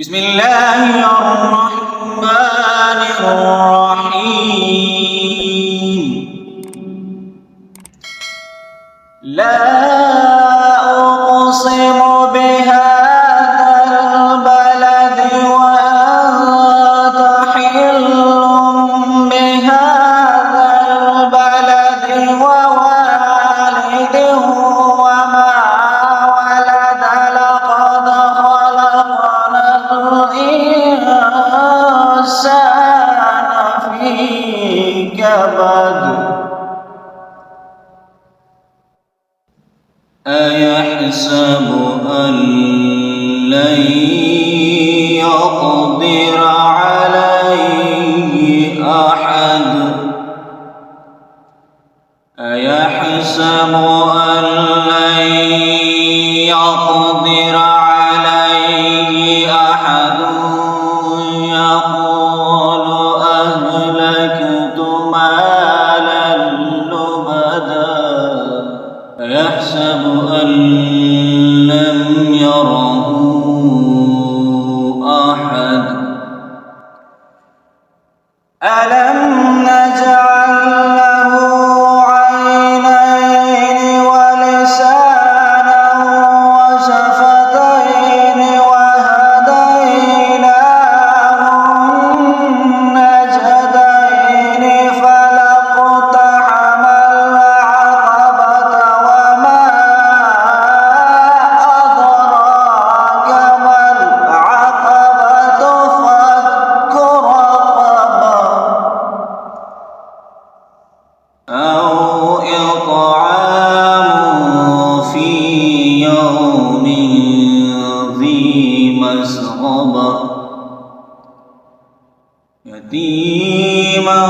بسم الله الرحمن الرحيم. لا أقسم بهذا البلد وأنت حل بهذا البلد ووالد وما ولد. لقد خلقنا الإنسان في كبد. أيحسب أن لن يقدر عليه أحد. أيحسب أن لن يقدر عليه أحد. يقول أهلكت مالا لبدا. أيحسب أن لم يره أحد. ألم نجعل له عينين ولسانا وشفتين وهديناه النجدين. فلاقتحم العقبة وما أدراك ما العقبة. فك رقبة أو إطعام في يوم ذي مسغبة. يتيما